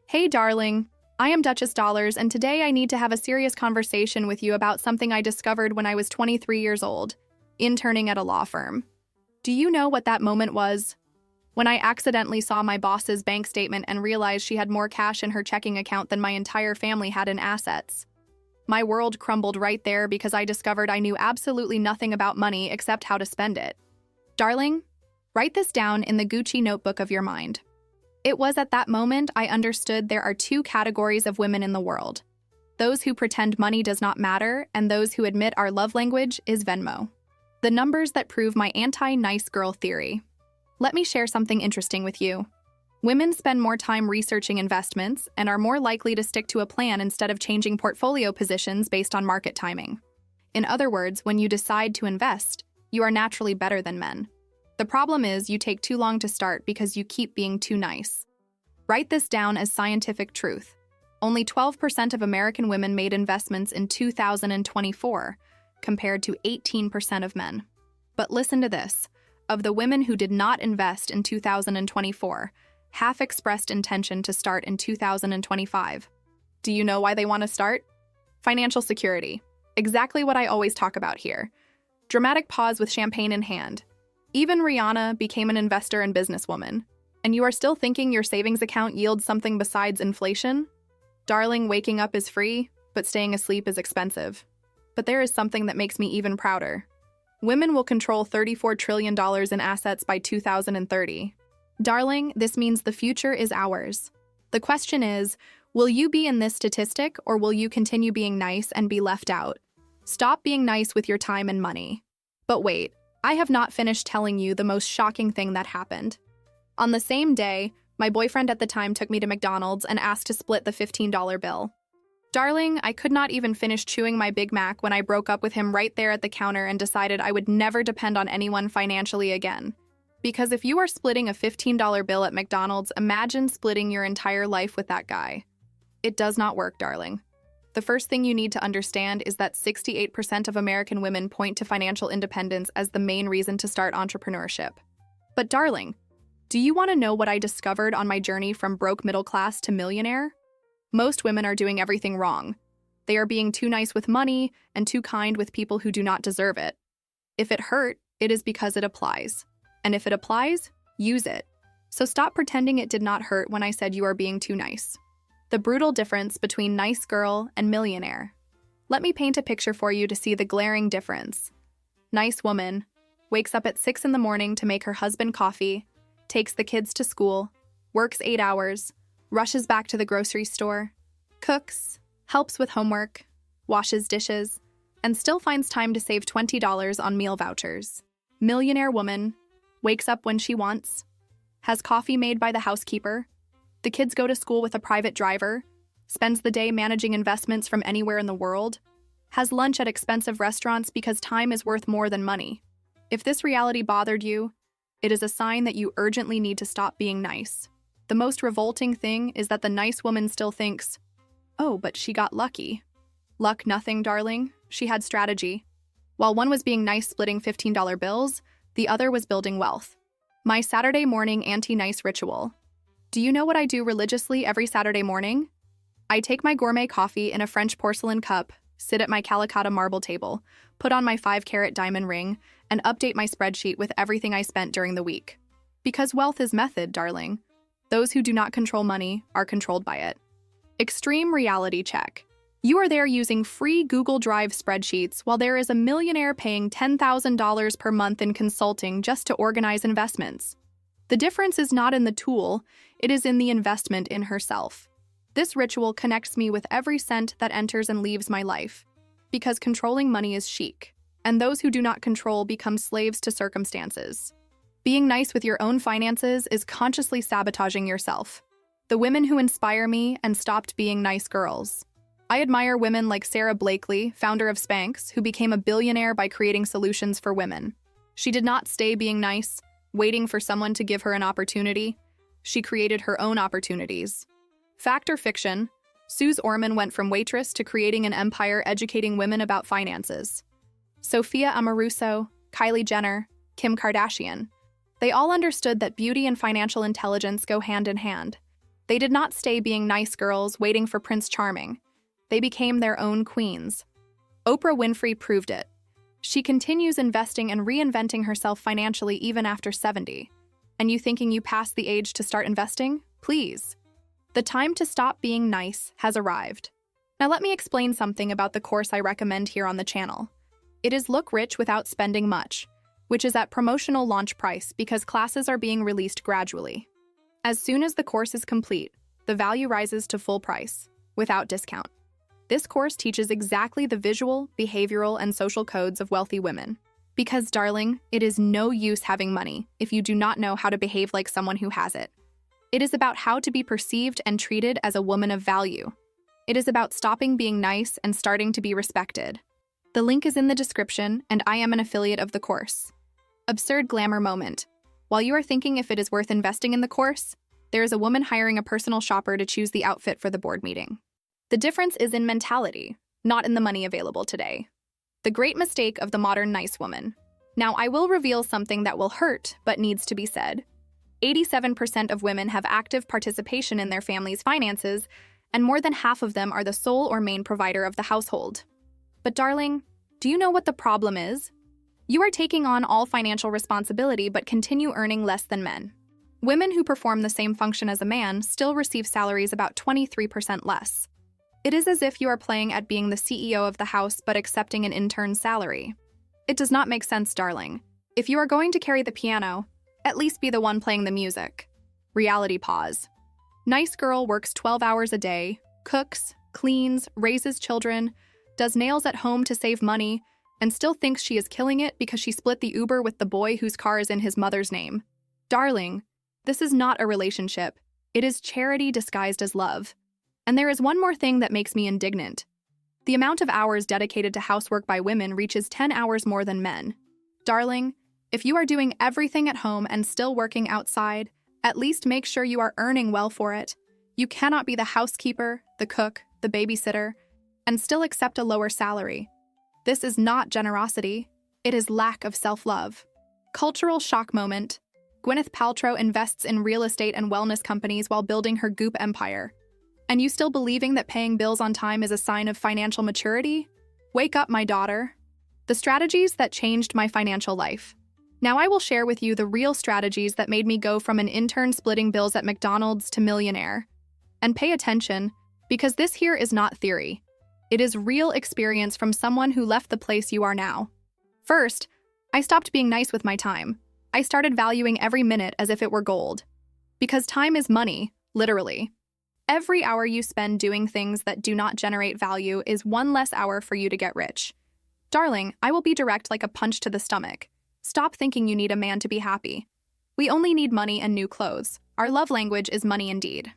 Hey, darling. I am Duchess Dollars, and today I need to have a serious conversation with you about something I discovered when I was 23 years old, interning at a law firm. Do you know what that moment was? When I accidentally saw my boss's bank statement and realized she had more cash in her checking account than my entire family had in assets. My world crumbled right there because I discovered I knew absolutely nothing about money except how to spend it. Darling, write this down in the Gucci notebook of your mind. It was at that moment I understood there are two categories of women in the world. Those who pretend money does not matter and those who admit our love language is Venmo. The numbers that prove my anti-nice girl theory. Let me share something interesting with you. Women spend more time researching investments and are more likely to stick to a plan instead of changing portfolio positions based on market timing. In other words, when you decide to invest, you are naturally better than men. The problem is you take too long to start because you keep being too nice. Write this down as scientific truth. Only 12% of American women made investments in 2024, compared to 18% of men. But listen to this. Of the women who did not invest in 2024, half expressed intention to start in 2025. Do you know why they want to start? Financial security. Exactly what I always talk about here. Dramatic pause with champagne in hand. Even Rihanna became an investor and businesswoman. And you are still thinking your savings account yields something besides inflation? Darling, waking up is free, but staying asleep is expensive. But there is something that makes me even prouder. Women will control $34 trillion in assets by 2030. Darling, this means the future is ours. The question is, will you be in this statistic or will you continue being nice and be left out? Stop being nice with your time and money. But wait, I have not finished telling you the most shocking thing that happened. On the same day, my boyfriend at the time took me to McDonald's and asked to split the $15 bill. Darling, I could not even finish chewing my Big Mac when I broke up with him right there at the counter and decided I would never depend on anyone financially again. Because if you are splitting a $15 bill at McDonald's, imagine splitting your entire life with that guy. It does not work, darling. The first thing you need to understand is that 68% of American women point to financial independence as the main reason to start entrepreneurship. But darling, do you want to know what I discovered on my journey from broke middle class to millionaire? Most women are doing everything wrong. They are being too nice with money and too kind with people who do not deserve it. If it hurt, it is because it applies. And if it applies, use it. So stop pretending it did not hurt when I said you are being too nice. The brutal difference between nice girl and millionaire. Let me paint a picture for you to see the glaring difference. Nice woman wakes up at 6 in the morning to make her husband coffee, takes the kids to school, works 8 hours, rushes back to the grocery store, cooks, helps with homework, washes dishes, and still finds time to save $20 on meal vouchers. Millionaire woman wakes up when she wants, has coffee made by the housekeeper, the kids go to school with a private driver, spends the day managing investments from anywhere in the world, has lunch at expensive restaurants because time is worth more than money. If this reality bothered you, it is a sign that you urgently need to stop being nice. The most revolting thing is that the nice woman still thinks, oh, but she got lucky. Luck nothing, darling. She had strategy. While one was being nice splitting $15 bills, the other was building wealth. My Saturday morning anti-nice ritual. Do you know what I do religiously every Saturday morning? I take my gourmet coffee in a French porcelain cup, sit at my Calicut marble table, put on my 5-carat diamond ring, and update my spreadsheet with everything I spent during the week. Because wealth is method, darling. Those who do not control money are controlled by it. Extreme reality check. You are there using free Google Drive spreadsheets while there is a millionaire paying $10,000 per month in consulting just to organize investments. The difference is not in the tool, it is in the investment in herself. This ritual connects me with every cent that enters and leaves my life. Because controlling money is chic, and those who do not control become slaves to circumstances. Being nice with your own finances is consciously sabotaging yourself. The women who inspire me and stopped being nice girls. I admire women like Sarah Blakely, founder of Spanx, who became a billionaire by creating solutions for women. She did not stay being nice, waiting for someone to give her an opportunity. She created her own opportunities. Fact or fiction, Suze Orman went from waitress to creating an empire educating women about finances. Sophia Amoruso, Kylie Jenner, Kim Kardashian. They all understood that beauty and financial intelligence go hand in hand. They did not stay being nice girls waiting for Prince Charming. They became their own queens. Oprah Winfrey proved it. She continues investing and reinventing herself financially even after 70. And you thinking you passed the age to start investing? Please. The time to stop being nice has arrived. Now let me explain something about the course I recommend here on the channel. It is Look Rich Without Spending Much, which is at promotional launch price because classes are being released gradually. As soon as the course is complete, the value rises to full price, without discount. This course teaches exactly the visual, behavioral, and social codes of wealthy women. Because, darling, it is no use having money if you do not know how to behave like someone who has it. It is about how to be perceived and treated as a woman of value. It is about stopping being nice and starting to be respected. The link is in the description, and I am an affiliate of the course. Absurd glamour moment. While you are thinking if it is worth investing in the course, there is a woman hiring a personal shopper to choose the outfit for the board meeting. The difference is in mentality, not in the money available today. The great mistake of the modern nice woman. Now, I will reveal something that will hurt, but needs to be said. 87% of women have active participation in their family's finances, and more than half of them are the sole or main provider of the household. But darling, do you know what the problem is? You are taking on all financial responsibility but continue earning less than men. Women who perform the same function as a man still receive salaries about 23% less. It is as if you are playing at being the CEO of the house but accepting an intern's salary. It does not make sense, darling. If you are going to carry the piano, at least be the one playing the music. Reality pause. Nice girl works 12 hours a day, cooks, cleans, raises children, does nails at home to save money, and still thinks she is killing it because she split the Uber with the boy whose car is in his mother's name. Darling, this is not a relationship. It is charity disguised as love. And there is one more thing that makes me indignant. The amount of hours dedicated to housework by women reaches 10 hours more than men. Darling, if you are doing everything at home and still working outside, at least make sure you are earning well for it. You cannot be the housekeeper, the cook, the babysitter, and still accept a lower salary. This is not generosity. It is lack of self-love. Cultural shock moment. Gwyneth Paltrow invests in real estate and wellness companies while building her Goop empire. And you still believing that paying bills on time is a sign of financial maturity? Wake up, my daughter. The strategies that changed my financial life. Now I will share with you the real strategies that made me go from an intern splitting bills at McDonald's to millionaire. And pay attention, because this here is not theory. It is real experience from someone who left the place you are now. First, I stopped being nice with my time. I started valuing every minute as if it were gold. Because time is money, literally. Every hour you spend doing things that do not generate value is one less hour for you to get rich. Darling, I will be direct like a punch to the stomach. Stop thinking you need a man to be happy. We only need money and new clothes. Our love language is money indeed.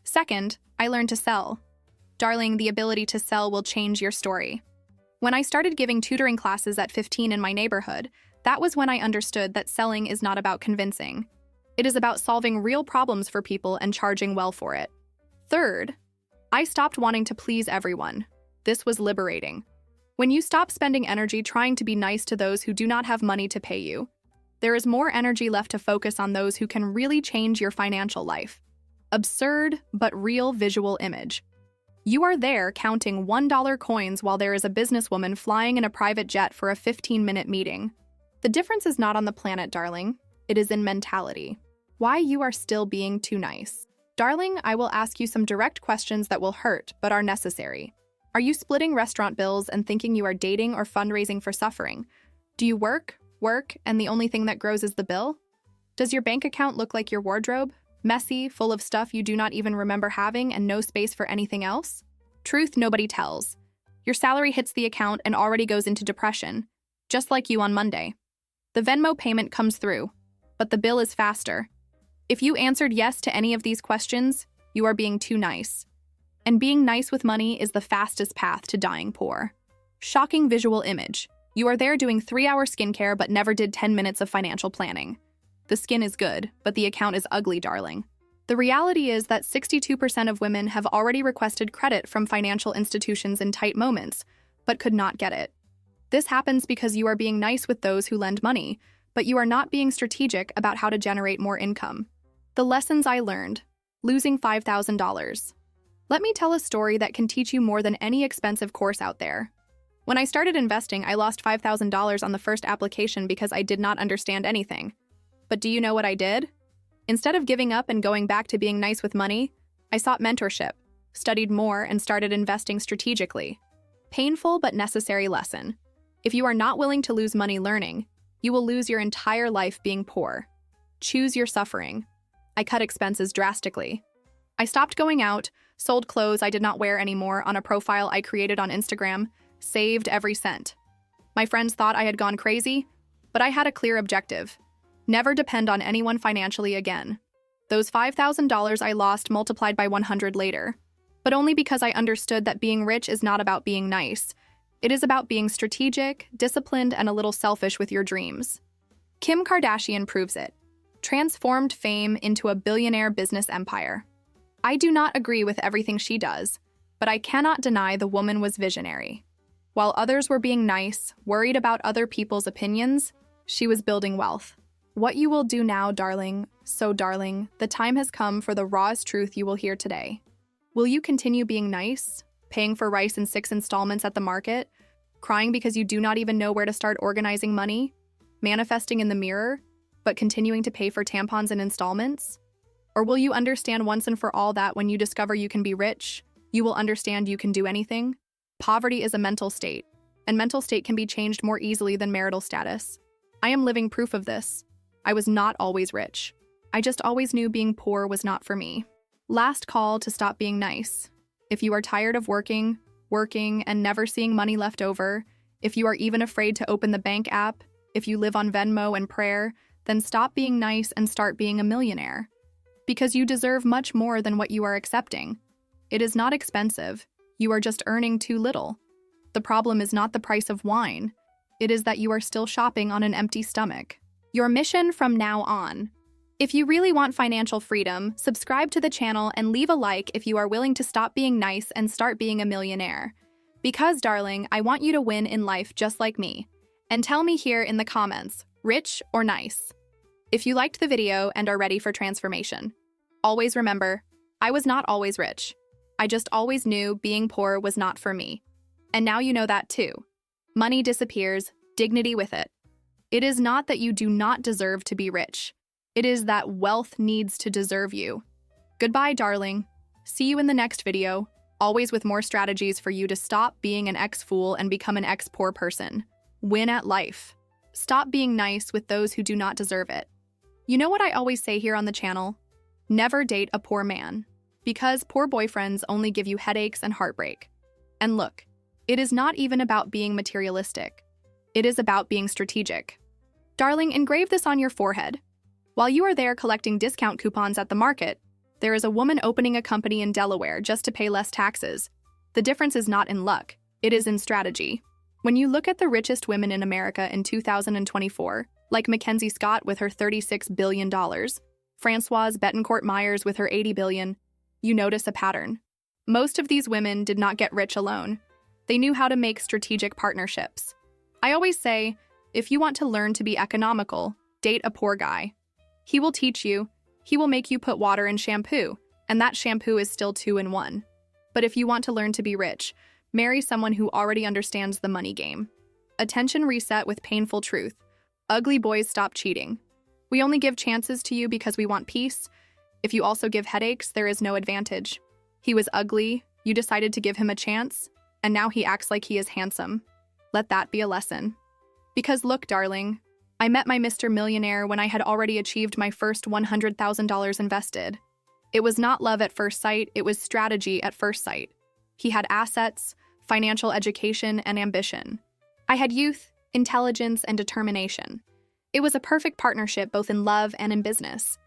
Second, I learned to sell. Darling, the ability to sell will change your story. When I started giving tutoring classes at 15 in my neighborhood, that was when I understood that selling is not about convincing. It is about solving real problems for people and charging well for it. Third, I stopped wanting to please everyone. This was liberating. When you stop spending energy trying to be nice to those who do not have money to pay you, there is more energy left to focus on those who can really change your financial life. Absurd, but real visual image. You are there counting $1 coins while there is a businesswoman flying in a private jet for a 15-minute meeting. The difference is not on the planet, darling. It is in mentality. Why you are still being too nice. Darling, I will ask you some direct questions that will hurt, but are necessary. Are you splitting restaurant bills and thinking you are dating or fundraising for suffering? Do you work, and the only thing that grows is the bill? Does your bank account look like your wardrobe? Messy, full of stuff you do not even remember having and no space for anything else? Truth nobody tells. Your salary hits the account and already goes into depression, just like you on Monday. The Venmo payment comes through, but the bill is faster. If you answered yes to any of these questions, you are being too nice. And being nice with money is the fastest path to dying poor. Shocking visual image. You are there doing 3-hour skincare but never did 10 minutes of financial planning. The skin is good, but the account is ugly, darling. The reality is that 62% of women have already requested credit from financial institutions in tight moments, but could not get it. This happens because you are being nice with those who lend money, but you are not being strategic about how to generate more income. The lessons I learned. Losing $5,000. Let me tell a story that can teach you more than any expensive course out there. When I started investing, I lost $5,000 on the first application because I did not understand anything. But do you know what I did? Instead of giving up and going back to being nice with money, I sought mentorship, studied more, and started investing strategically. Painful but necessary lesson. If you are not willing to lose money learning, you will lose your entire life being poor. Choose your suffering. I cut expenses drastically. I stopped going out, sold clothes I did not wear anymore on a profile I created on Instagram, saved every cent. My friends thought I had gone crazy, but I had a clear objective. Never depend on anyone financially again. Those $5,000 I lost multiplied by 100 later, but only because I understood that being rich is not about being nice. It is about being strategic, disciplined, and a little selfish with your dreams. Kim Kardashian proves it. Transformed fame into a billionaire business empire. I do not agree with everything she does, but I cannot deny the woman was visionary. While others were being nice, worried about other people's opinions, she was building wealth. What you will do now, darling, so darling, the time has come for the rawest truth you will hear today. Will you continue being nice, paying for rice in 6 installments at the market, crying because you do not even know where to start organizing money, manifesting in the mirror, but continuing to pay for tampons in installments? Or will you understand once and for all that when you discover you can be rich, you will understand you can do anything? Poverty is a mental state, and mental state can be changed more easily than marital status. I am living proof of this. I was not always rich. I just always knew being poor was not for me. Last call to stop being nice. If you are tired of working, and never seeing money left over, if you are even afraid to open the bank app, if you live on Venmo and prayer, then stop being nice and start being a millionaire. Because you deserve much more than what you are accepting. It is not expensive. You are just earning too little. The problem is not the price of wine. It is that you are still shopping on an empty stomach. Your mission from now on. If you really want financial freedom, subscribe to the channel and leave a like if you are willing to stop being nice and start being a millionaire. Because, darling, I want you to win in life just like me. And tell me here in the comments, rich or nice? If you liked the video and are ready for transformation. Always remember, I was not always rich. I just always knew being poor was not for me. And now you know that too. Money disappears, dignity with it. It is not that you do not deserve to be rich. It is that wealth needs to deserve you. Goodbye, darling. See you in the next video, always with more strategies for you to stop being an ex-fool and become an ex-poor person. Win at life. Stop being nice with those who do not deserve it. You know what I always say here on the channel? Never date a poor man. Because poor boyfriends only give you headaches and heartbreak. And look, it is not even about being materialistic. It is about being strategic. Darling, engrave this on your forehead. While you are there collecting discount coupons at the market, there is a woman opening a company in Delaware just to pay less taxes. The difference is not in luck, it is in strategy. When you look at the richest women in America in 2024, like Mackenzie Scott with her $36 billion, Francoise Bettencourt Myers with her $80 billion, you notice a pattern. Most of these women did not get rich alone. They knew how to make strategic partnerships. I always say, if you want to learn to be economical, date a poor guy. He will teach you, he will make you put water in shampoo, and that shampoo is still 2-in-1. But if you want to learn to be rich, marry someone who already understands the money game. Attention reset with painful truth. Ugly boys stop cheating. We only give chances to you because we want peace. If you also give headaches, there is no advantage. He was ugly, you decided to give him a chance, and now he acts like he is handsome. Let that be a lesson. Because look, darling, I met my Mr. Millionaire when I had already achieved my first $100,000 invested. It was not love at first sight, it was strategy at first sight. He had assets, financial education, and ambition. I had youth, intelligence, and determination. It was a perfect partnership both in love and in business.